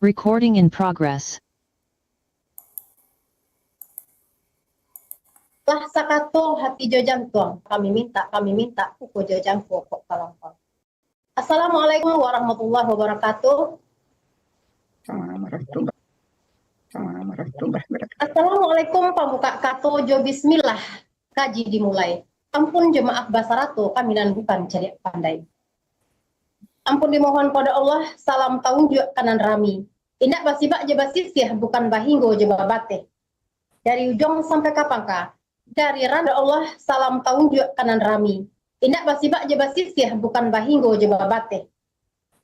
Recording in progress. Lah sakato hati jojang tuang, kami minta, uko jojang pokok kalampau. Assalamualaikum warahmatullahi wabarakatuh. Assalamualaikum pambuka kato jo bismillah, kaji dimulai. Ampun jemaah basarato, kami nan bukan cari pandai. Ampun dimohon pada Allah, salam taunjuk kanan rami. Indak basibak je basisih, bukan bahinggo je babate. Dari ujung sampai kapangka, dari randa Allah, salam taunjuk kanan rami. Indak basibak je basisih, bukan bahinggo je babate.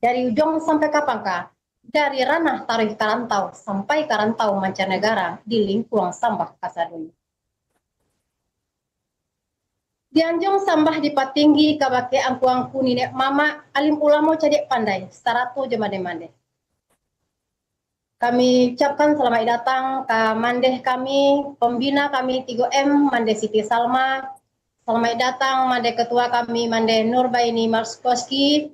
Dari ujung sampai kapangka, dari ranah tarikh karantau sampai karantau mancanegara di lingkungan sambah kasadun. Dianjung sambah di patinggi kabake angku-angku ninek mama alim ulamo cadek pandai sarato jemade-mande. Kami ucapkan selamat datang ke mandeh kami, pembina kami 3M, Mandeh Siti Salma. Selamat datang mandeh ketua kami, Mandeh Nurbaini Marskoski.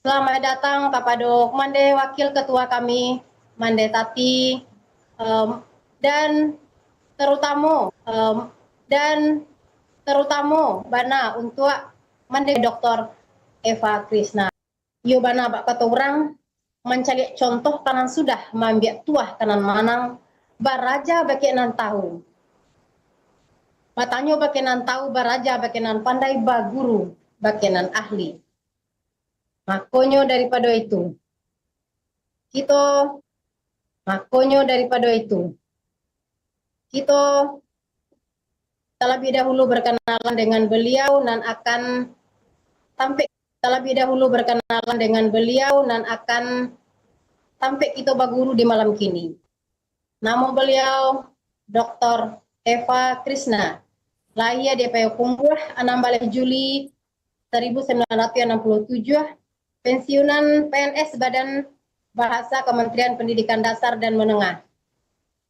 Selamat datang kepada mandeh wakil ketua kami, Mandeh Tati. Dan terutama bana untuk mandeh Dr. Eva Krisna. Yo bana bak kata orang mencari contoh kanan sudah mambiak tuah kanan manang baraja bakenan tahu. Matanyo bakenan tahu baraja bakenan pandai baguru bakenan ahli. Makonyo daripada itu. Kita terlebih dahulu berkenalan dengan beliau dan akan tampil kita baguru di malam kini. Nama beliau Dr. Eva Krisna. Lahir di Payakumbuh 16 Juli 1967. Pensiunan PNS Badan Bahasa Kementerian Pendidikan Dasar dan Menengah.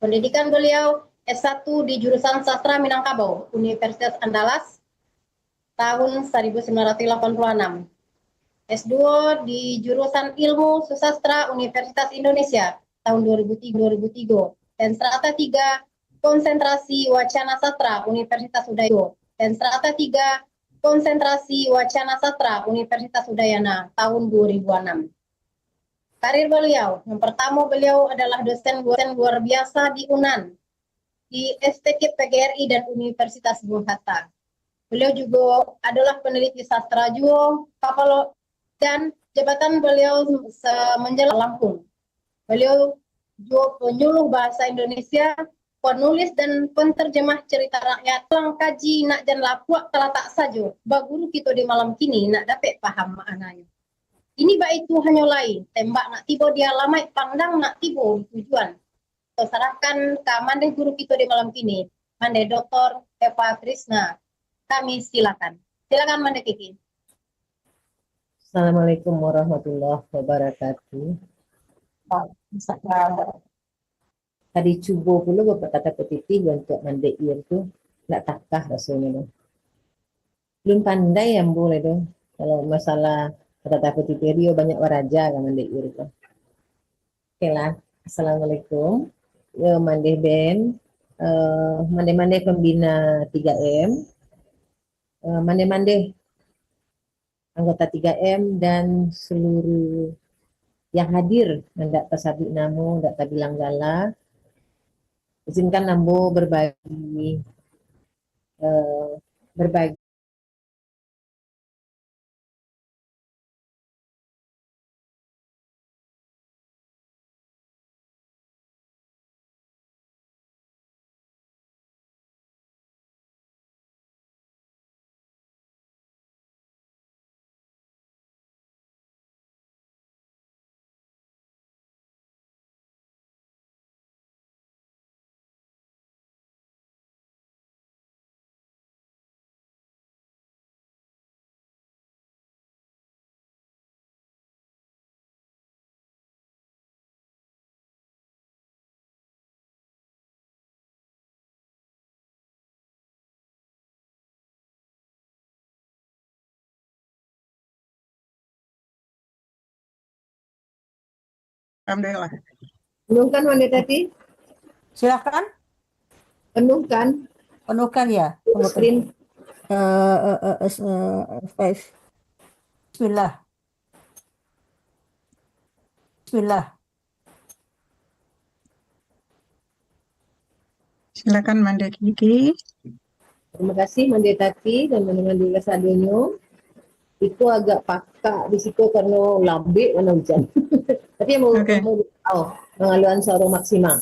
Pendidikan beliau S1 di jurusan Sastra Minangkabau, Universitas Andalas tahun 1986. S2 di jurusan Ilmu Susastra Universitas Indonesia tahun 2003 dan strata 3 konsentrasi Wacana Sastra Universitas Udayana dan strata 3 konsentrasi Wacana Sastra Universitas Udayana tahun 2006. Karir beliau, yang pertama beliau adalah dosen luar biasa di UNAN, di STK PGRI dan Universitas Bung Hatta. Beliau juga adalah peneliti sastra juga, dan jabatan beliau menjelang Lampung. Beliau juga penyuluh bahasa Indonesia, penulis dan penterjemah cerita rakyat. Tuang kaji nak jan lapuak telah tak saja, baguru kita di malam kini nak dapat paham maknanya. Ini baik itu hanya lain, tembak nak tiba dia lamai, pandang nak tiba di tujuan. Kita serahkan ke mandeh guru kita di malam kini, mandeh Dr. Eva Krisna. Kami silakan. Silakan mandeh Kiki. Assalamualaikum warahmatullahi wabarakatuh. Tadi cuba pula beberapa kata petitif untuk mandek ir tu, nak takah rasanya tu. Belum pandai yang boleh tu. Kalau masalah kata petitif dia banyak waraja kan mandek ir tu. Okey lah. Assalamualaikum. Ya mandeh Ben, mandeh-mandeh pembina 3M, mandeh-mandeh anggota 3M dan seluruh yang hadir hendak tersabit nama, hendak terbilang gala. Izinkan Nambo berbagi Alhamdulillah. Penuhkan Mandi tadi, Silakan penuhkan penuhkan ya. Penuhkan. screen. Space. Bismillah. Bismillah. Silakan Mandi Kiki. Terima kasih Mandi tadi dan mendengar juga sadonyo. Itu agak pakak di situ karena lambe karena hujan. Tapi yang mau Oke. pengaluan seorang maksimal.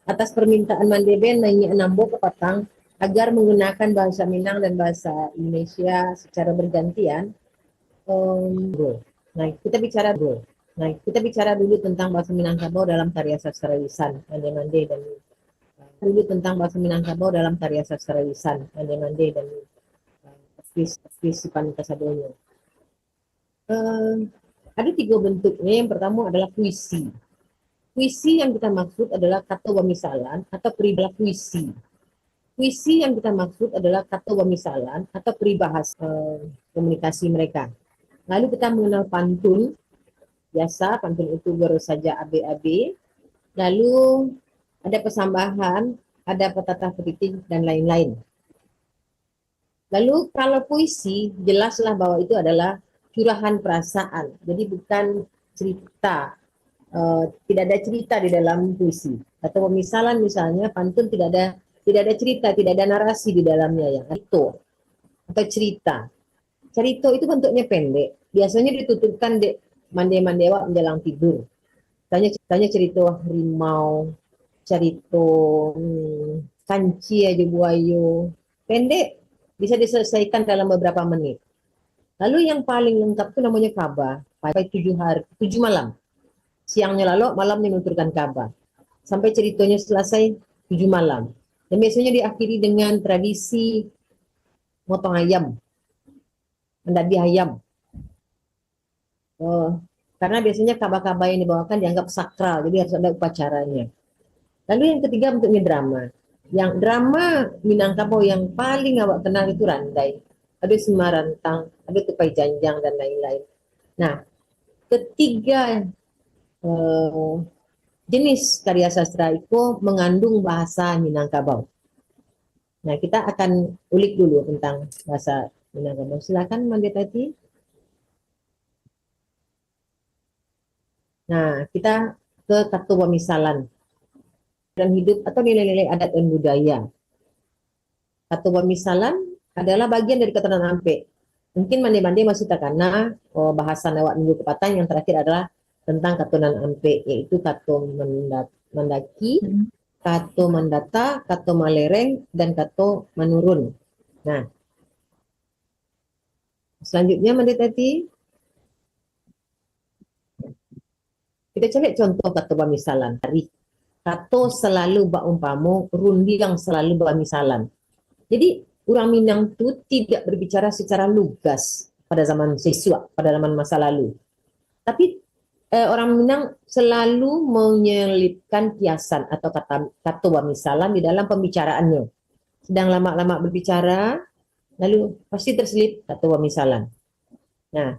Atas permintaan Mandeben nanya Nambo ke Patang agar menggunakan bahasa Minang dan bahasa Indonesia secara bergantian. Nah, kita bicara dulu tentang bahasa Minangkabau dalam karya sastra lisan Mande-Mande dan Sipan Kasadonyo. Ada 3 bentuknya. Yang pertama adalah puisi. Puisi yang kita maksud adalah kata wamisalan atau puisi. Puisi yang kita maksud adalah kata wamisalan atau peribahasa komunikasi mereka. Lalu kita mengenal pantun. Biasa pantun itu baru saja AB-AB. Lalu ada pesambahan, ada petatah petitik dan lain-lain. Lalu kalau puisi, jelaslah bahwa itu adalah curahan perasaan. Jadi bukan cerita. Tidak ada cerita di dalam puisi. Atau misalnya pantun tidak ada cerita, tidak ada narasi di dalamnya yang itu. Atau cerita. Cerita itu bentuknya pendek. Biasanya ditutupkan di mande-mandewa menjelang tidur. Tanya cerita harimau, cerita kanci aja buayo. Pendek, bisa diselesaikan dalam beberapa menit. Lalu yang paling lengkap itu namanya kaba, sampai 7 malam. Siangnya lalu, malamnya menuturkan kaba. Sampai ceritanya selesai 7 malam. Dan biasanya diakhiri dengan tradisi motong ayam, mendabi ayam. Karena biasanya kaba-kaba yang dibawakan dianggap sakral, jadi harus ada upacaranya. Lalu yang ketiga bentuknya drama. Yang drama Minangkabau yang paling awak kenal itu randai. Ada Semarantang, ada Tupai Janjang, dan lain-lain. Nah, ketiga jenis karya sastra itu mengandung bahasa Minangkabau. Nah, kita akan ulik dulu tentang bahasa Minangkabau. Silakan Mandi Tati. Nah, kita ke kata wamisalan dan hidup atau nilai-nilai adat dan budaya. Kata wamisalan adalah bagian dari keterangan ampe. Mungkin mandi-mandi masih terkena bahasa lewat minggu kepatan yang terakhir adalah tentang katunan ampe, yaitu kato mendaki, kato mendata, kato malereng, dan kato menurun. Nah, selanjutnya Mandi Tati, kita cari contoh kata wamisalan. Kato selalu baumpamo, rundi yang selalu bamisalan. Jadi orang Minang itu tidak berbicara secara lugas pada zaman siswa, pada zaman masa lalu. Tapi orang Minang selalu menyelipkan kiasan atau kata wamisalan di dalam pembicaraannya. Sedang lama-lama berbicara, lalu pasti terselip kata wamisalan. Nah,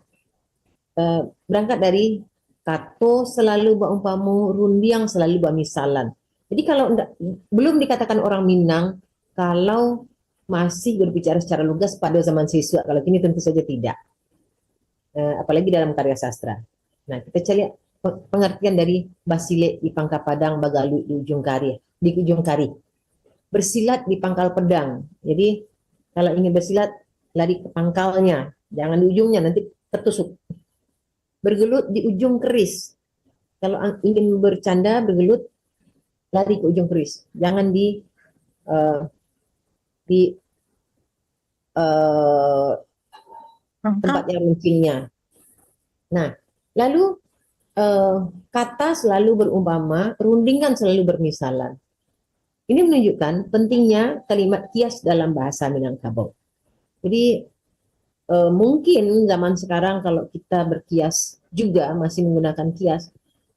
berangkat dari kato selalu baumpamo, rundi yang selalu bamisalan. Jadi kalau belum dikatakan orang Minang, kalau masih berbicara secara lugas pada zaman siswa, kalau kini tentu saja tidak. Apalagi dalam karya sastra. Nah, kita cari pengertian dari basile di pangkal padang, bagalu di ujung kari. Bersilat di pangkal pedang. Jadi kalau ingin bersilat, lari ke pangkalnya, jangan di ujungnya, nanti tertusuk. Bergelut di ujung keris. Kalau ingin bercanda, bergelut, lari ke ujung keris. Jangan di tempat yang runcingnya. Nah, lalu kata selalu berumpama, rundingan selalu bermisalan. Ini menunjukkan pentingnya kalimat kias dalam bahasa Minangkabau. Jadi mungkin zaman sekarang kalau kita berkias juga masih menggunakan kias,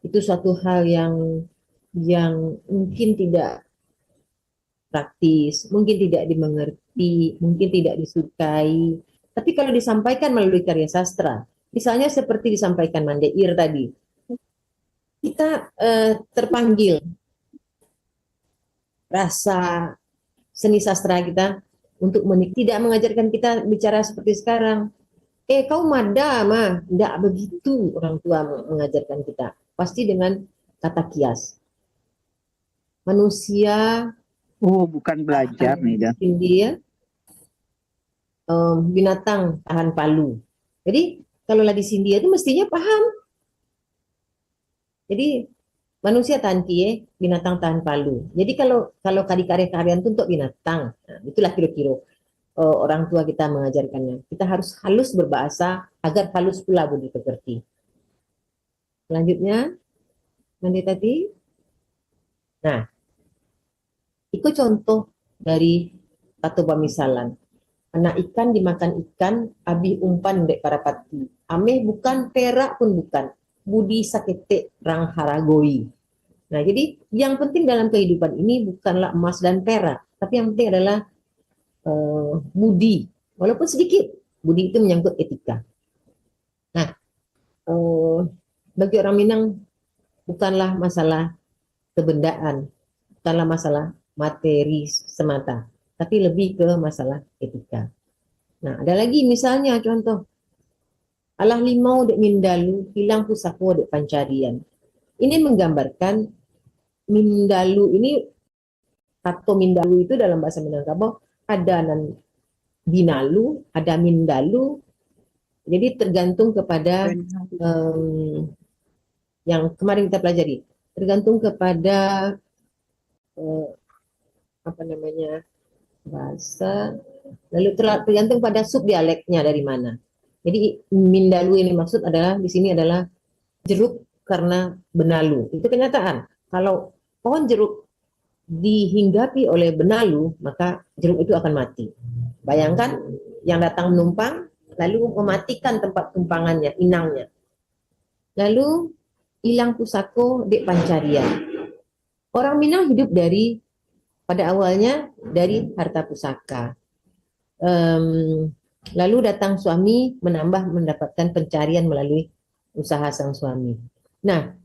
itu suatu hal yang mungkin tidak praktis, mungkin tidak dimengerti, mungkin tidak disukai. Tapi kalau disampaikan melalui karya sastra, misalnya seperti disampaikan Mandeir tadi, kita terpanggil rasa seni sastra kita untuk tidak mengajarkan kita bicara seperti sekarang. Kau mada mah, tidak begitu orang tua mengajarkan kita. Pasti dengan kata kias. Manusia Oh, bukan belajar nih, Dan. Dia binatang tahan palu. Jadi kalau lagi Sindia itu mestinya paham. Jadi manusia tahan kie, binatang tahan palu. Jadi kalau karya-karya itu untuk binatang, nah, itulah kira-kira orang tua kita mengajarkannya. Kita harus halus berbahasa agar halus pula budi pekerti. Selanjutnya, nanti tadi. Nah, itu contoh dari satu pemisalan. Anak ikan dimakan ikan, abi umpan dek para pati. Ameh bukan, perak pun bukan. Budi sakete rang haragoi. Nah, jadi yang penting dalam kehidupan ini bukanlah emas dan perak, tapi yang penting adalah budi, walaupun sedikit. Budi itu menyangkut etika. Nah, bagi orang Minang bukanlah masalah kebendaan, bukanlah masalah materi semata, tapi lebih ke masalah etika. Nah, ada lagi misalnya contoh, alah limau dek mindalu, hilang pusako dek pancarian. Ini menggambarkan mindalu ini, atau mindalu itu dalam bahasa Minangkabau ada binalu, ada mindalu. Jadi tergantung kepada yang kemarin kita pelajari, tergantung kepada apa namanya bahasa, lalu tergantung pada subdialeknya dari mana. Jadi mindalu ini maksud adalah di sini adalah jeruk karena benalu. Itu kenyataan. Kalau pohon jeruk dihinggapi oleh benalu, maka jeruk itu akan mati. Bayangkan yang datang menumpang lalu mematikan tempat tumpangannya, inangnya. Lalu hilang pusako dek pancarian. Orang Minang hidup pada awalnya dari harta pusaka. Lalu datang suami mendapatkan pencarian melalui usaha sang suami. Nah,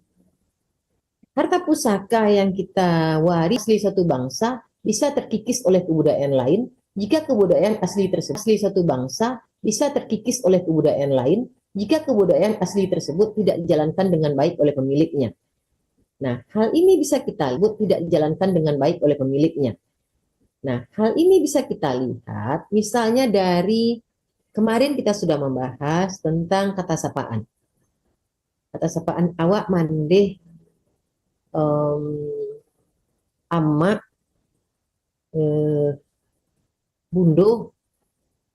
harta pusaka yang kita waris asli satu bangsa bisa terkikis oleh kebudayaan lain jika kebudayaan asli satu bangsa bisa terkikis oleh kebudayaan lain jika kebudayaan asli tersebut tidak dijalankan dengan baik oleh pemiliknya. Nah, hal ini bisa kita lihat tidak dijalankan dengan baik oleh pemiliknya. Nah, hal ini bisa kita lihat misalnya dari kemarin kita sudah membahas tentang kata sapaan. Kata sapaan awak mandeh amak bundo,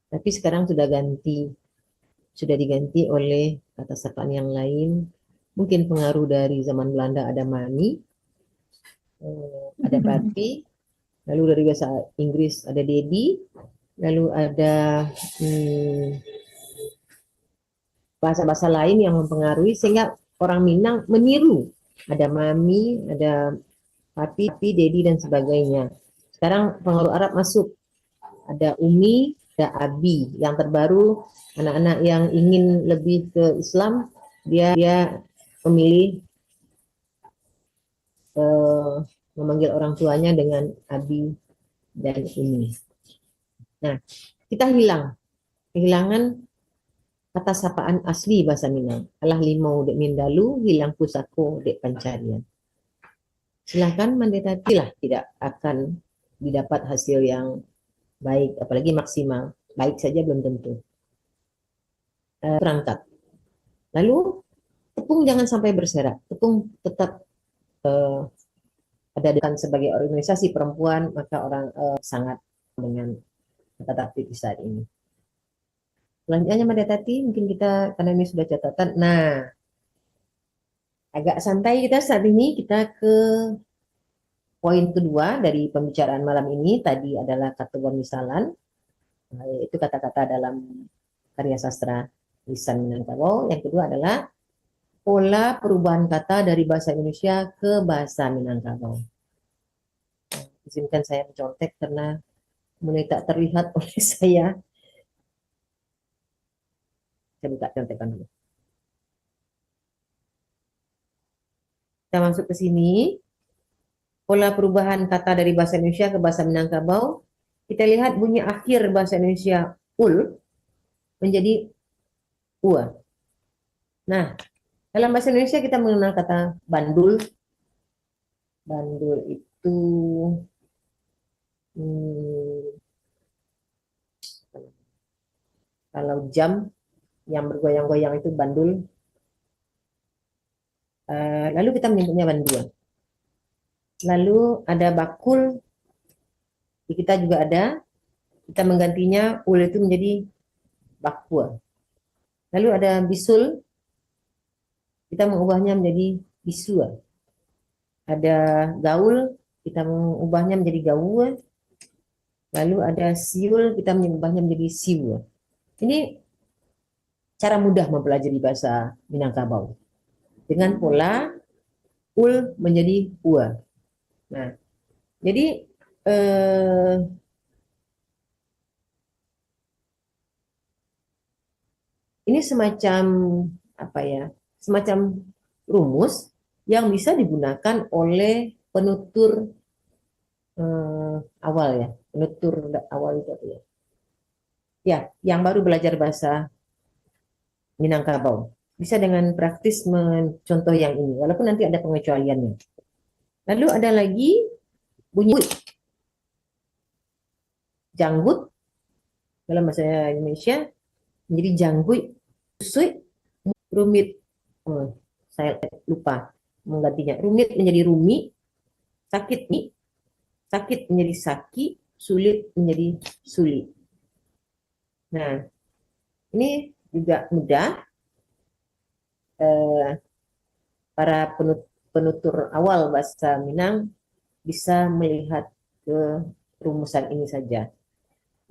tapi sekarang sudah diganti oleh kata sapaan yang lain. Mungkin pengaruh dari zaman Belanda, ada mami, ada papi, lalu dari bahasa Inggris ada daddy, lalu ada bahasa-bahasa lain yang mempengaruhi sehingga orang Minang meniru. Ada mami, ada papi, daddy dan sebagainya. Sekarang pengaruh Arab masuk. Ada umi, ada abi. Yang terbaru anak-anak yang ingin lebih ke Islam, dia memilih memanggil orang tuanya dengan abi dan umi. Nah, kita kehilangan kata sapaan asli bahasa Minang. Alah limau dek mindalu, hilang pusako dek pancarian. Silakan mendetati lah, tidak akan didapat hasil yang baik, apalagi maksimal. Baik saja belum tentu. Perangkat. Lalu tepung jangan sampai berserak. Tepung tetap ada dengan sebagai organisasi perempuan, maka orang sangat dengan kata aktivis saat ini. Selanjutnya Mbak Tati, mungkin kita karena ini sudah catatan. Nah, agak santai kita saat ini, kita ke poin kedua dari pembicaraan malam ini. Tadi adalah kata pemisalan, yaitu kata-kata dalam karya sastra lisan Minangkabau. Yang kedua adalah pola perubahan kata dari bahasa Indonesia ke bahasa Minangkabau. Izinkan saya mencontek karena mulai tak terlihat oleh saya. Saya buka contekan dulu. kita masuk ke sini, pola perubahan kata dari bahasa Indonesia ke bahasa Minangkabau, kita lihat bunyi akhir bahasa Indonesia ul menjadi ua. Nah, dalam bahasa Indonesia kita mengenal kata bandul. Bandul itu kalau jam yang bergoyang-goyang itu bandul. Lalu kita menyebutnya banduan. Lalu ada bakul, di kita juga ada, kita menggantinya ul itu menjadi bakua. Lalu ada bisul, kita mengubahnya menjadi bisua. Ada gaul, kita mengubahnya menjadi gaul. Lalu ada siul, kita mengubahnya menjadi siul. Ini cara mudah mempelajari bahasa Minangkabau dengan pola ul menjadi ua. Nah, jadi ini semacam apa ya? Semacam rumus yang bisa digunakan oleh penutur awal ya. Penutur awal itu apa ya? Ya, yang baru belajar bahasa Minangkabau. Bisa dengan praktis mencontoh yang ini, walaupun nanti ada pengecualiannya. Lalu ada lagi bunyi janggut dalam bahasa Indonesia menjadi janggut, suit, rumit. Saya lupa menggantinya. Rumit menjadi rumi, sakit nih, sakit menjadi saki, sulit menjadi sulit. Nah, ini juga mudah. Para penutur awal bahasa Minang bisa melihat ke rumusan ini saja.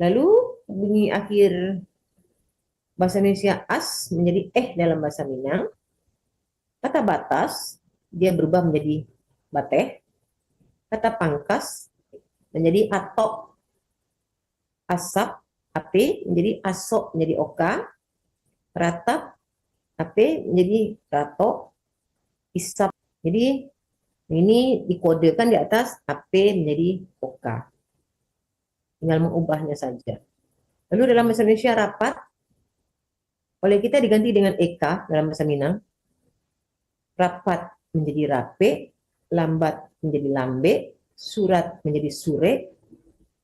Lalu bunyi akhir bahasa Indonesia as menjadi dalam bahasa Minang. Kata batas dia berubah menjadi bateh. Kata pangkas menjadi atok. Asap ape menjadi asok menjadi oka. Ratap ape menjadi rato. Isap. Jadi ini dikodekan di atas ape menjadi oka. Tinggal mengubahnya saja. Lalu dalam bahasa Indonesia rapat oleh kita diganti dengan eka dalam bahasa Minang. Rapat menjadi rape, lambat menjadi lambe, surat menjadi sure,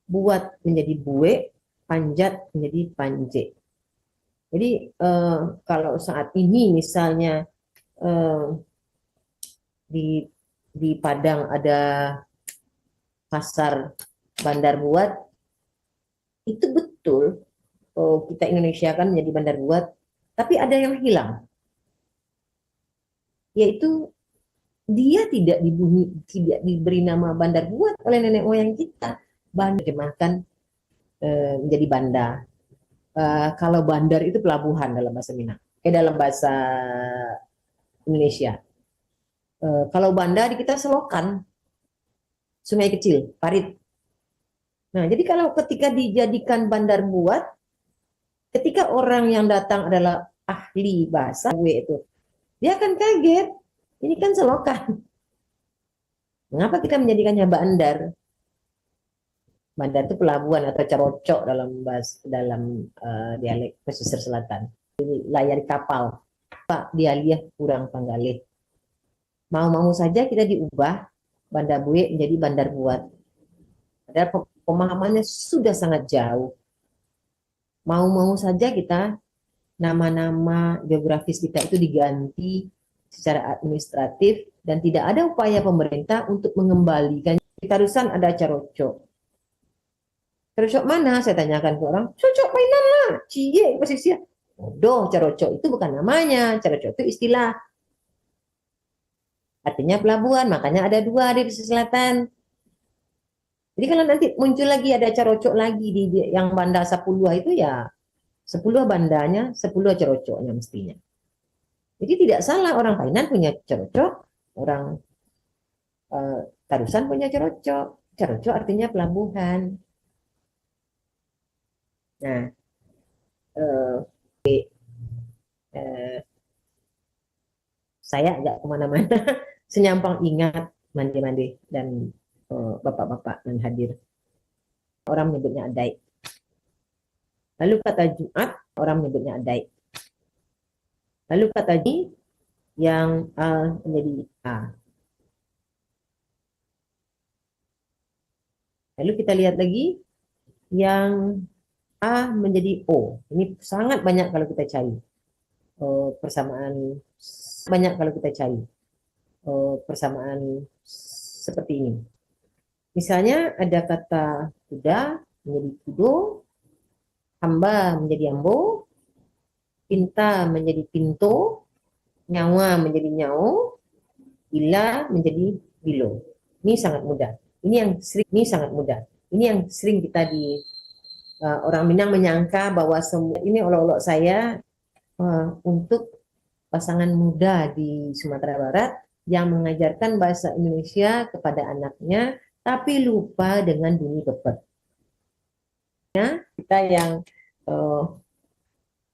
buat menjadi bue, panjat menjadi panje. Jadi kalau saat ini misalnya di Padang ada pasar bandar buat, itu betul kita Indonesia kan menjadi bandar buat, tapi ada yang hilang, yaitu dia tidak diberi nama bandar buat oleh nenek moyang kita. Bandar diterjemahkan menjadi bandar. Kalau bandar itu pelabuhan dalam bahasa Minang, dalam bahasa Indonesia. Kalau bandar di kita selokan, sungai kecil, parit. Nah, jadi kalau ketika dijadikan bandar buat, ketika orang yang datang adalah ahli bahasa itu, dia akan kaget. Ini kan selokan. Mengapa kita menjadikannya bandar? Bandar itu pelabuhan atau carocok dalam dialek pesisir selatan. Layar kapal. Pak dialih kurang panggalih. Mau-mau saja kita diubah bandar bue menjadi bandar buat. Padahal pemahamannya sudah sangat jauh. Mau-mau saja kita nama-nama geografis kita itu diganti secara administratif dan tidak ada upaya pemerintah untuk mengembalikan. Di Tarusan ada carocok. Carocok mana? Saya tanyakan ke orang. Carocok mainan lah. Cie pesisir. Bodoh, carocok itu bukan namanya. Carocok itu istilah. Artinya pelabuhan, makanya ada dua di pesisir selatan. Jadi kalau nanti muncul lagi ada carocok lagi di yang banda 10 itu ya 10 bandanya, 10 carocoknya mestinya. Jadi tidak salah orang Painan punya carocok, orang Tarusan punya carocok. Carocok artinya pelabuhan. Nah, saya agak kemana-mana. senyampang ingat mandi-mandi dan bapak-bapak yang hadir. Orang menyebutnya adai. Lalu kata Jumat, orang menyebutnya adai. Lalu kata ji yang menjadi a. Lalu kita lihat lagi yang a menjadi o. Ini sangat banyak kalau kita cari persamaan, banyak kalau kita cari persamaan seperti ini. Misalnya ada kata kuda menjadi kudo, hamba menjadi ambo, pinta menjadi pinto, nyawa menjadi nyao, bila menjadi bilo. Ini sangat mudah. Ini sangat mudah. Ini yang sering kita di orang Minang menyangka bahwa semua ini olok-olok saya untuk pasangan muda di Sumatera Barat yang mengajarkan bahasa Indonesia kepada anaknya, tapi lupa dengan bunyi kepet. Ya, kita yang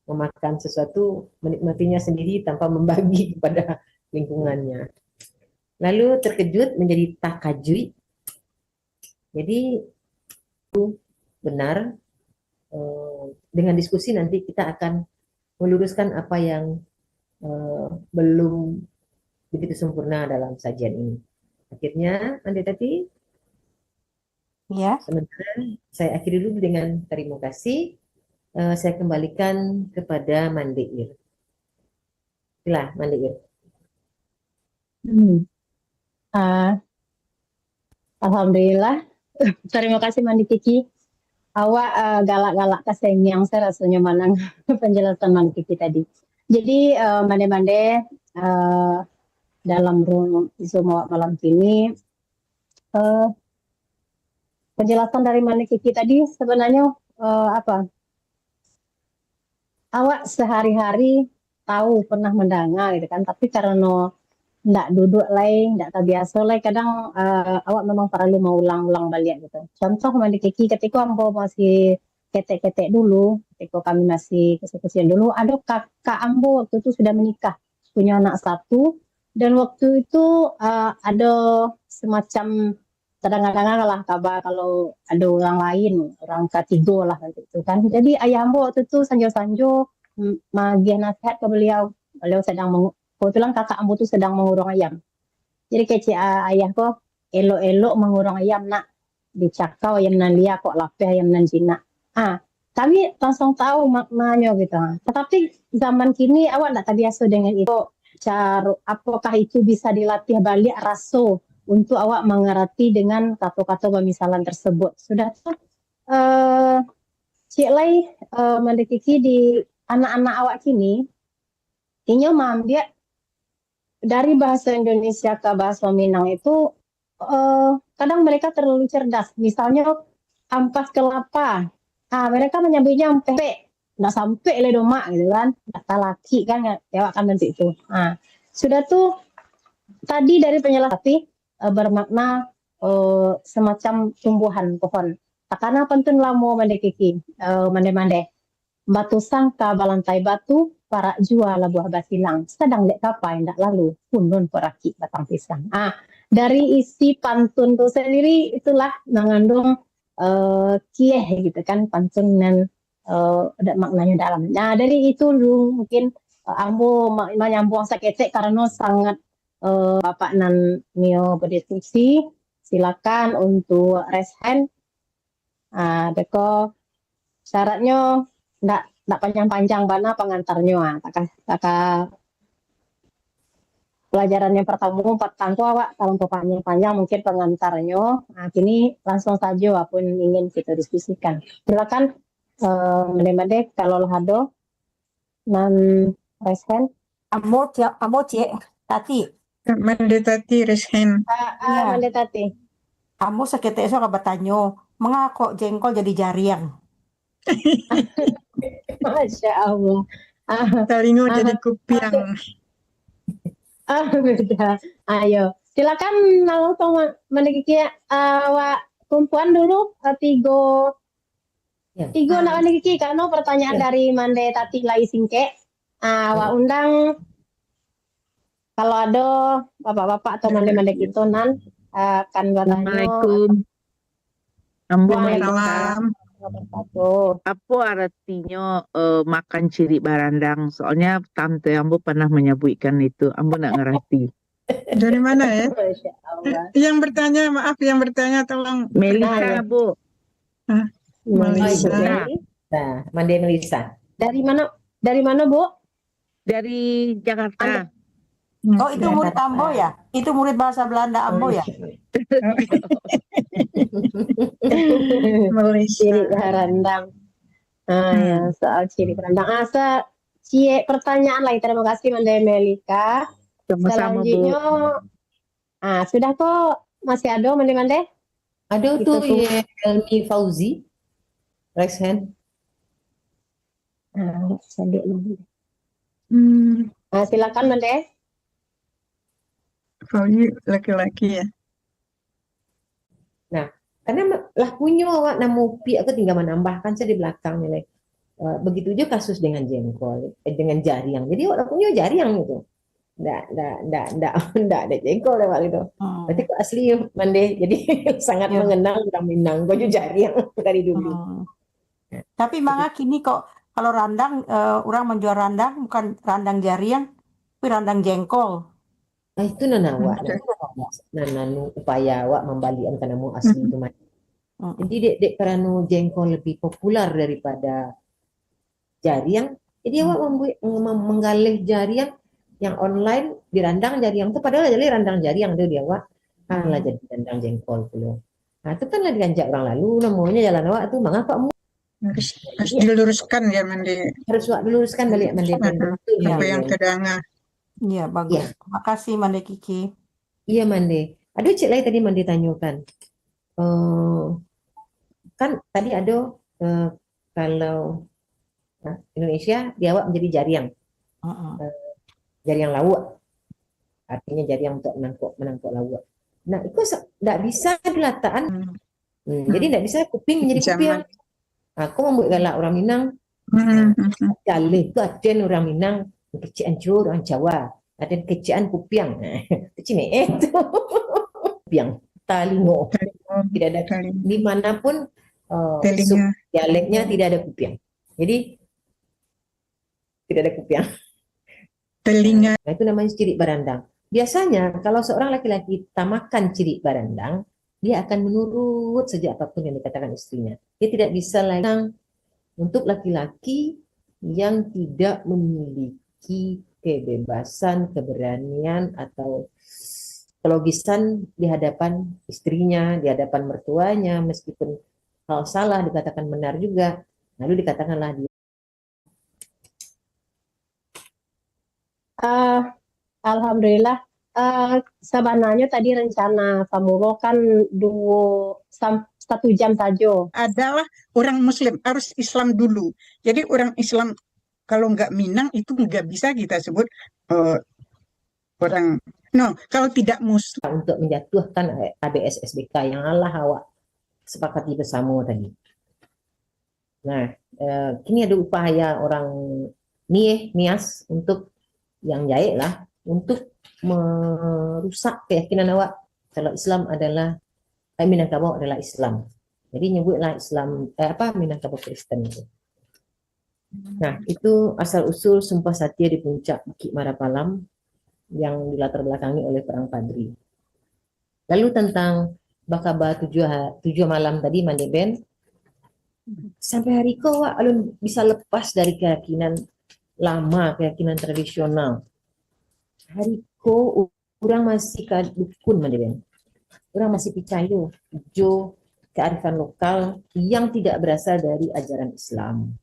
memakan sesuatu menikmatinya sendiri tanpa membagi kepada lingkungannya. Lalu terkejut menjadi takajui. Jadi itu benar. Dengan diskusi nanti kita akan meluruskan apa yang belum begitu sempurna dalam sajian ini. Akhirnya, Anda tadi, Ya. sementara saya akhiri dulu dengan terima kasih. Saya kembalikan kepada Mandeir. Silah, Mandeir. Alhamdulillah. Terima kasih Mandi Kiki. Awak galak-galak kesenyang saya rasanya manang penjelasan Mandi Kiki tadi. Jadi mande-mande dalam room semua malam ini penjelasan dari Mandi Kiki tadi sebenarnya apa? Awak sehari-hari tahu pernah mendengar gitu kan, tapi karena nggak duduk lain, nggak terbiasa lain, kadang awak memang perlu mau ulang-ulang balik gitu. Contoh Mandi Kiki ketika ambo masih ketek-ketek dulu, ketika kami masih kecil-kecil dulu, ada kakak ambo waktu itu sudah menikah, punya anak satu, dan waktu itu ada semacam kadang-kadang lah kabar kalau ada orang lain, orang ketiga lah nanti itu kan. Jadi ayah ambo waktu itu sanjo-sanjo magih nasihat ke beliau sedang kebetulan kakak ambo tuh sedang mengurung ayam. Jadi kecik ayah kok elok-elok mengurung ayam nak dicakau ayam nan liar kok lapeh ayam nan jinak. Kami langsung tahu maknanya gitu. Tetapi zaman kini awak tak terbiasa dengan itu. Cara apakah itu bisa dilatih balik rasa untuk awak mengerti dengan kata-kata pemisalan tersebut. Sudah tuh Cik Lai mendekiki di anak-anak awak kini ini mengambil dari bahasa Indonesia ke bahasa Minang itu kadang mereka terlalu cerdas. Misalnya ampas kelapa, mereka menyebutnya ampe, nggak sampai le domak gitu kan, kata laki kan, ya kan nanti itu. Sudah tuh tadi dari penjelasan bermakna semacam tumbuhan pohon. Karena pentun lamo mendekiki, mande-mande. Batu sangka balantai batu, para jual buah basilang. Sedang dek kapai ndak lalu, punun peraki batang pisang. Dari isi pantun itu sendiri itulah mengandung kieh gitu kan, pantun dan ada maknanya dalam. Nah dari itu dulu mungkin ambo menyambung saketek karena sangat Bapak nan nio berdiskusi. Silakan untuk raise hand. Deko syaratnya ndak panjang-panjang bana pengantarnya. Kakak pelajaran yang pertama 4 tangku awak kalau panjang-panjang mungkin pengantarnya. Kini langsung saja walaupun ingin kita diskusikan. Silakan mende-mende kalau ada nan raise hand. Amo cik tati. Mande tati resen. Iya. Mende tati. Amo sakit esok kabatanyo. Mengako jengkol jadi jariang. Masya Allah. Talingo jadi kupiang. Beda. Ayo, silakan langsung mendekiki awak kumpulan dulu tiga nak mendekiki karena pertanyaan dari Mande Tati Lai Singke. Awak undang Kalau ada bapak-bapak atau mande-mande gitu nan akan bertanya. Assalamualaikum. Ambo Waalaikumsalam. Melisa, Wabarakatuh. apa artinya makan ciri barandang? Soalnya tante Ambo pernah menyebutkan itu. Ambo nak ngerti. Dari mana ya? Masya Allah. Yang bertanya, maaf, yang bertanya tolong. Melisa, Bu. Melisa. Nah, Mande Melisa. Dari mana Bu? Dari Jakarta. Oh, itu murid Ambo ya? Itu murid bahasa Belanda Ambo ya? Melisa. Ciri barandang. Ya, soal ciri barandang. Pertanyaan lagi. Terima kasih Mande Melika. Sama-sama, Bu. Selanjutnya, sudah kok masih ada Mande? Ada Kita tuh tunggu. ya, Elmi Fauzi. Raise hand. Saya lihat dulu. Hmm, Silakan Mande. Fauzi laki-laki ya. Karena lah punya awak nama pi aku tinggal menambahkan saya di belakang nilai. Begitu juga kasus dengan jengkol, dengan jariang. Jadi awak punya jariang itu. Nggak ada jengkol lewat itu. Berarti kok asli Mande. Jadi sangat Ya. mengenal orang Minang. Kau juga jariang dari dulu. Tapi mangga kini kok kalau randang orang menjual randang bukan randang jariang, tapi randang jengkol. Nah itu nanawa, nananu upaya awak membalikan karena mu asli itu Mande. Jadi dek karena jengkol lebih populer daripada jariang. Jadi awak menggalih jariang yang online di randang jariang itu padahal jadi randang jariang itu dia awak lah jadi randang jengkol dulu. Nah itu kan lah dianjak orang lalu namanya jalan awak tuh mengapa Harus diluruskan ya, Mandi. harus awak diluruskan balik Mande. Betul Ya. Apa Mande. yang terdengar. Iya, bagus. Terima kasih Mande Kiki. Iya Mande. Aduh cik lagi tadi Mande tanyakan. Kan tadi ada kalau Indonesia dia awak menjadi jariang. Jariang lawak. Artinya jariang untuk menangkap lawak. Nah itu tidak bisa dilataan. Jadi tidak bisa kuping menjadi kupiang. Aku membuat galak orang Minang. Galih itu ada orang Minang. Kecian Jawa, orang Jawa. Ada kecian kupiang. Kecil itu. Kupiang. Talingo. Tidak ada. Dimanapun Telinga. dialeknya tidak ada kupiang. Jadi tidak ada kupiang. Telinga. Nah, itu namanya ciri barandang. Biasanya kalau seorang laki-laki tamakan ciri barandang, dia akan menurut sejak apapun yang dikatakan istrinya. Dia tidak bisa lagi untuk laki-laki yang tidak memiliki kebebasan, keberanian atau kelogisan di hadapan istrinya, di hadapan mertuanya, meskipun kalau salah dikatakan benar juga, lalu dikatakanlah dia. Alhamdulillah. Sebenarnya tadi rencana Samuro kan 1 jam saja. Adalah orang Muslim, harus Islam dulu. Jadi orang Islam kalau nggak Minang itu nggak bisa kita sebut orang. No, kalau tidak Muslim. Untuk menjatuhkan ABS SBK yang Allah awak sepakati bersama tadi. Nah, kini ada upaya orang Nias untuk yang jahit lah untuk merusak keyakinan awak kalau Islam adalah Minangkabau adalah Islam. Jadi nyebutlah Islam Minangkabau Kristen itu. Nah, itu asal usul Sumpah Satya di puncak Bukit Marapalam yang dilatar belakangi oleh perang Padri. Lalu tentang Bakaba 7 malam tadi Mande Ben, sampai hari kau alun bisa lepas dari keyakinan lama, keyakinan tradisional. Hari kau orang masih dukun Mande Ben. Orang masih percaya jo kearifan lokal yang tidak berasal dari ajaran Islam.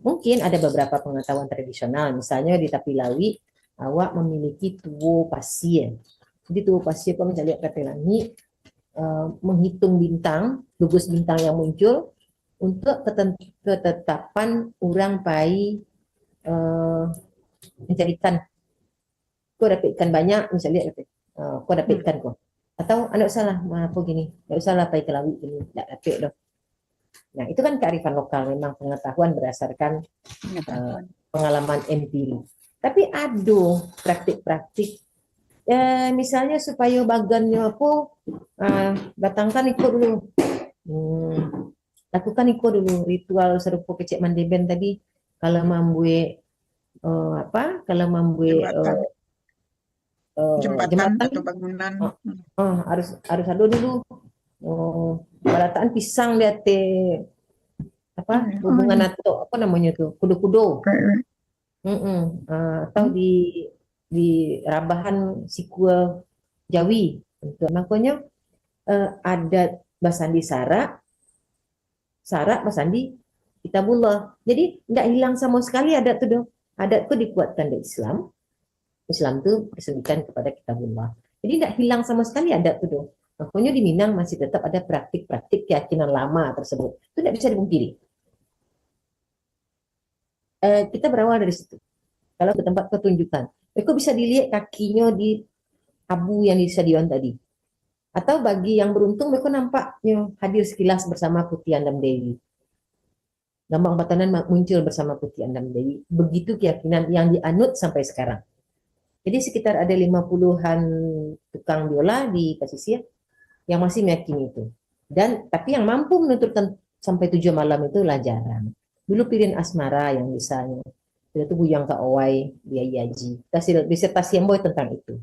Mungkin ada beberapa pengetahuan tradisional, misalnya di Tapilawi awak memiliki tuwo pasir. Jadi tuwo pasir kalau misalnya lihat kata langit, menghitung bintang, gugus bintang yang muncul untuk ketetapan orang pai mencari ikan. Kau dapat ikan banyak, misalnya kau dapat ikan kau. Atau anak salah, apa gini, nggak usah lah pai ke laut gini, nggak dapat dong. Nah itu kan kearifan lokal, memang pengetahuan berdasarkan pengalaman empiri. Tapi ada praktik-praktik. Misalnya supaya bagannya apa, datangkan ikut dulu. Lakukan ikut dulu ritual serupa kecik mandeben tadi. Kalau membuat kalau membuat Jembatan jembatan atau bangunan. harus ada dulu balataan pisang di atas hubungan atau apa namanya tuh kudo-kudo. Atau di rabahan sikul Jawi. Makanya adat basandi Sarak basandi kitabullah. Jadi nggak hilang sama sekali adat tuh dong. Adat tuh dikuatkan dari Islam. Islam tuh disebutkan kepada kitabullah. Jadi nggak hilang sama sekali adat tuh dong. Makanya di Minang masih tetap ada praktik-praktik keyakinan lama tersebut. Itu tidak bisa dipungkiri. Kita berawal dari situ. Kalau ke tempat pertunjukan, itu bisa dilihat kakinya di abu yang di stadion tadi. Atau bagi yang beruntung, mereka nampaknya hadir sekilas bersama Putih Andam Dewi. Gambang Batanan muncul bersama Putih Andam Dewi. Begitu keyakinan yang dianut sampai sekarang. Jadi sekitar ada 50-an tukang biola di pesisir yang masih meyakini itu. Tapi yang mampu menuturkan sampai 7 malam itu lah jarang. Dulu Pirin Asmara yang misalnya. Itu Buyang Kaowai, Biaya Yaji. Disertasi yang boy tentang itu.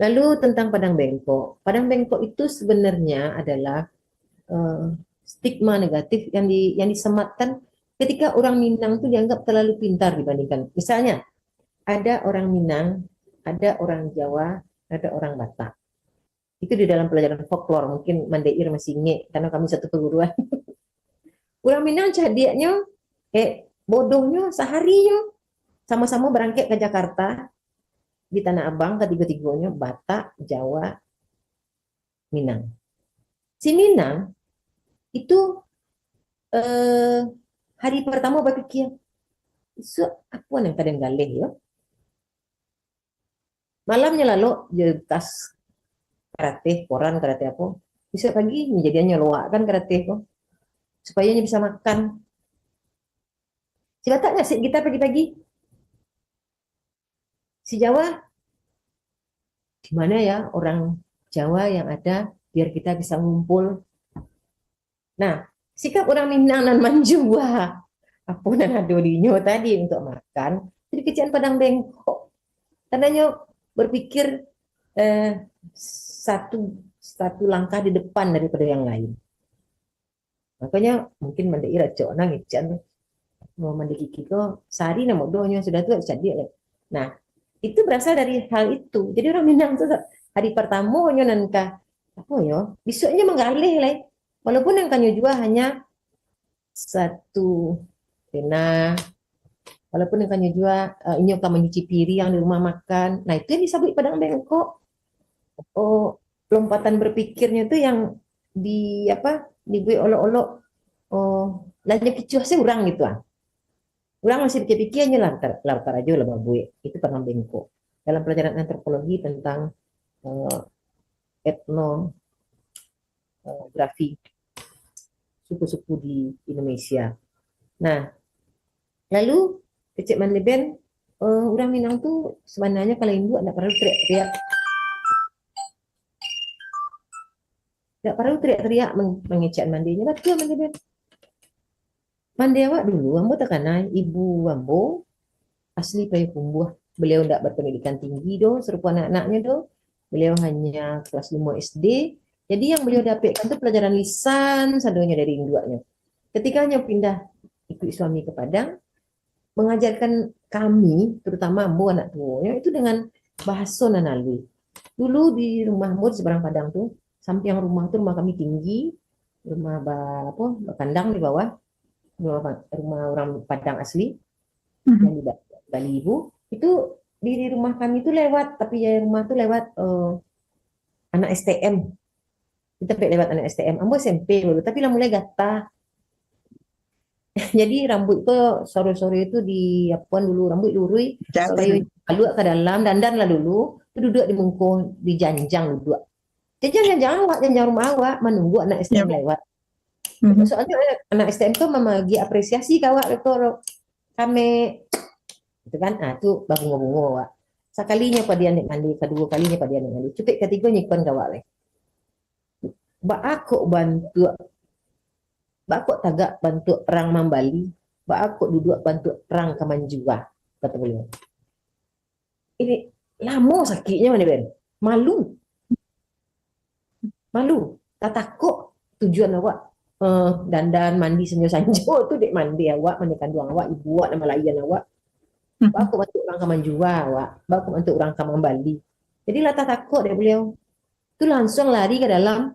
Lalu tentang Padang Bengkok. Padang Bengkok itu sebenarnya adalah stigma negatif yang disematkan ketika orang Minang itu dianggap terlalu pintar dibandingkan. Misalnya, ada orang Minang, ada orang Jawa, ada orang Batak. Itu di dalam pelajaran folklore, mungkin Mandeir masih ingat, karena kami satu perguruan. Orang Minang cadiaknya, bodohnya, seharinya, sama-sama berangkat ke Jakarta, di Tanah Abang, ketiga-tiganya, Batak, Jawa, Minang. Si Minang, itu hari pertama berpikir, isu apa yang kadang galih ya? Malamnya lalu jadi tas karate, koran karate apa? Bisa pagi menjadinya loak kan karate kok, supaya bisa makan. Si Batak ngasih kita pagi-pagi. Si Jawa, gimana ya orang Jawa yang ada biar kita bisa ngumpul. Nah, sikap orang Minang dan Manjua, apa dan adodinya tadi untuk makan, jadi kecian Padang Bengkok. Tandanya berpikir satu langkah di depan daripada yang lain. Makanya mungkin Mandeira cok nang ican mau mandi kiko sehari nama doanya sudah tua jadi. Nah, itu berasal dari hal itu. Jadi orang Minang tuh hari pertama nanka apa ya? Besoknya menggalih lah. Walaupun yang kanyo juga hanya satu pena. Walaupun yang kanyo juga inyo ka menyuci piring yang di rumah makan. Nah, itu yang disebut Padang Bengkok. Lompatan berpikirnya itu yang dibuat olok-olok lanjut kecuah sih orang gitu ah. Orang masih pikir-pikirnya lantar aja lah buat itu Padang Bengkok. Dalam pelajaran antropologi tentang etnografi suku-suku di Indonesia. Nah, lalu kecik Mandeben orang Minang tuh sebenarnya kalau Hindu tidak perlu teriak-teriak. Tidak perlu teriak-teriak mengecek mandinya. Betul Mandeben. Mandi awak dulu, ambo tekanai ibu ambo asli Payakumbuh. Beliau tidak berpendidikan tinggi doh, serupa anak-anaknya doh. Beliau hanya kelas 5 SD. Jadi yang beliau dapatkan itu pelajaran lisan sadonya dari induaknya. Ketika hanya pindah ikut suami ke Padang, mengajarkan kami, terutama ambo anak tuanya, itu dengan bahasa Nanalui. Dulu di rumah ambo di seberang Padang tuh, samping rumah tuh rumah kami tinggi, rumah kandang di bawah. Rumah orang Padang asli yang di Bali Ibu itu di rumah kami itu lewat, tapi ya rumah itu lewat anak STM, kita lewat anak STM, ambo SMP dulu, tapi lah mulai gatal. Jadi rambut itu sore-sore itu di apuan dulu, rambut lurui supaya keluar ke dalam, dandan lah dulu, duduk di mungkung di janjang duduk. Janjang rumah awak menunggu anak STM lewat. Soalnya anak STM tuh membagi apresiasi kawak itu kami Itu kan, itu bungo-bungo Wak. Sekalinya pada dia mandi, kedua kalinya pada dia mandi. Cukup ketiganya ikon gawak leh. Aku bantu, aku tagak bantu orang Mambali, aku duduk bantu orang Kemanjua, kata beliau. Ini lama sakitnya mana Ben? Malu, tak takut tujuan awak dandan mandi sanjo-sanjo tu dek mandi awak, mandi kandung awak, ibu awak nama layan awak. Aku bantu orang Kemanjua awak, aku bantu orang Kemambali. Jadi lah tak takut dek beliau. Tu langsung lari ke dalam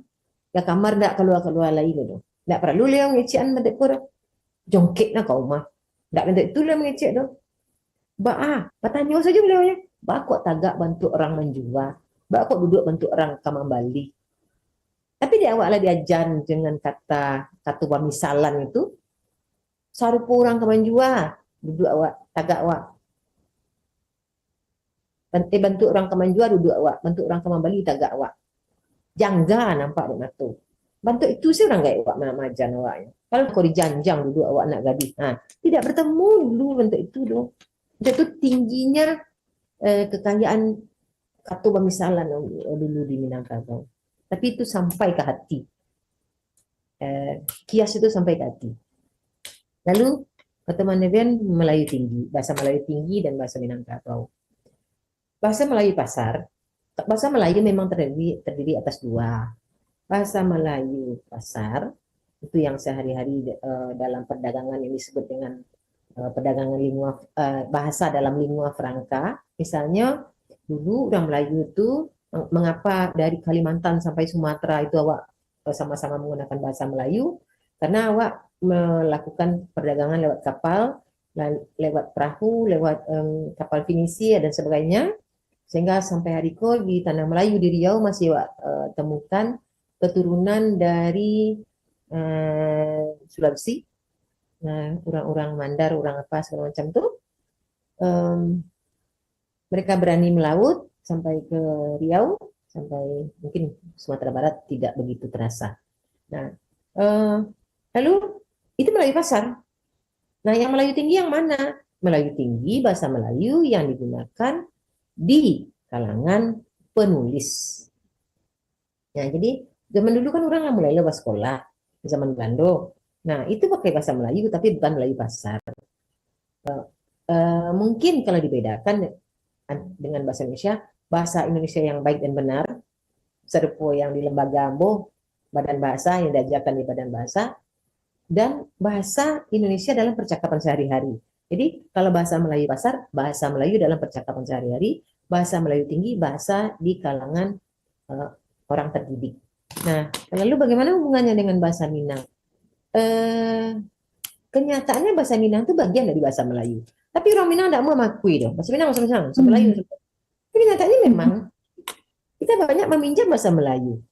ke kamar, tak keluar-keluar lagi tu. Tak perlu beliau ngecian mendek pura. Jongkit lah kau mah. Tak mendek tu lah ngecek tu. Bertanya saja beliau ya. Aku tagak bantu orang Manjua. Aku duduk bantu orang Kemambali. Tapi dia awak lah diajar dengan kata pemisalan itu. Sarupa orang Kemanjua. Duduk awak, tagak awak. Bantu orang Kemanjua duduk awak. Bantu orang Kemambali tagak awak. Jangga nampak dia matu. Bantu itu sih orang gak awak majan awaknya. Kalau kau dijanjang duduk awak nak gadis. Tidak bertemu dulu bentuk itu dulu. Itu tingginya kekayaan kata pemisalan dulu di Minangkabau. Tapi itu sampai ke hati. Kias itu sampai ke hati. Lalu pertemuan Nevian Melayu tinggi, bahasa Melayu tinggi dan bahasa Minangkabau. Bahasa Melayu pasar, bahasa Melayu memang terdiri atas dua. Bahasa Melayu pasar itu yang sehari-hari dalam perdagangan yang disebut dengan perdagangan bahasa dalam lingua franca. Misalnya dulu orang Melayu itu mengapa dari Kalimantan sampai Sumatera itu awak sama-sama menggunakan bahasa Melayu, karena awak melakukan perdagangan lewat kapal, lewat perahu, lewat kapal Finisia dan sebagainya, sehingga sampai hari ini di Tanah Melayu di Riau masih awak temukan keturunan dari Sulawesi, orang-orang Mandar, orang apa segala macam itu, mereka berani melaut sampai ke Riau, sampai mungkin Sumatera Barat tidak begitu terasa. Nah, lalu itu Melayu pasar. Nah, yang Melayu tinggi yang mana? Melayu tinggi bahasa Melayu yang digunakan di kalangan penulis. Nah, jadi zaman dulu kan orang mulai lewat sekolah, zaman Belanda. Nah, itu pakai bahasa Melayu, tapi bukan Melayu pasar. Mungkin kalau dibedakan dengan bahasa Indonesia yang baik dan benar, serupa yang di lembaga Ambo, badan bahasa yang diajarkan di badan bahasa, dan bahasa Indonesia dalam percakapan sehari-hari. Jadi, kalau bahasa Melayu pasar, bahasa Melayu dalam percakapan sehari-hari, bahasa Melayu tinggi, bahasa di kalangan orang terdidik. Nah, lalu bagaimana hubungannya dengan bahasa Minang? Kenyataannya bahasa Minang itu bagian dari bahasa Melayu. Tapi orang Minang tidak mau mengakui dong. Bahasa Minang, bahasa Melayu. Tapi kenyataannya memang kita banyak meminjam bahasa Melayu.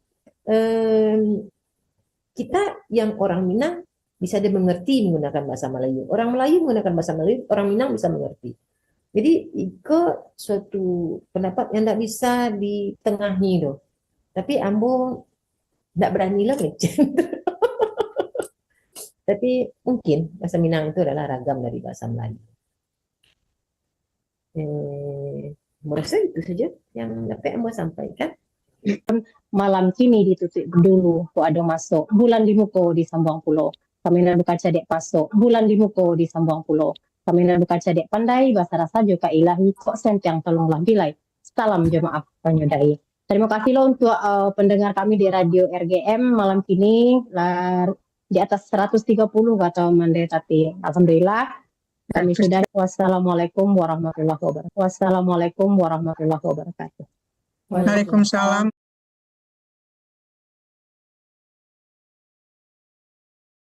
Kita yang orang Minang bisa dimengerti menggunakan bahasa Melayu. Orang Melayu menggunakan bahasa Melayu, orang Minang bisa mengerti. Jadi ke suatu pendapat yang tidak bisa ditengahi dong. Tapi Ambo tidak beranilah ngecen. Tapi mungkin bahasa Minang itu adalah ragam dari bahasa Melayu. Merasa itu saja yang dapat Ambo sampaikan. Malam kini ditutup dulu, ada masuk. Bulan di muko di Sambuang Pulau. Kami nak buka cadek pasok. Bulan di muko di Sambuang Pulau. Kami nak buka cadek pandai, bahasa rasa juga ilahi, kok sentiang tolonglah bilai. Salam jemaah penyudai. Terima kasih loh untuk pendengar kami di Radio RGM malam kini. Di atas 130 kata Mande, tapi alhamdulillah kami sudah. Wassalamualaikum warahmatullahi wabarakatuh. Wassalamualaikum warahmatullahi wabarakatuh. Waalaikumsalam.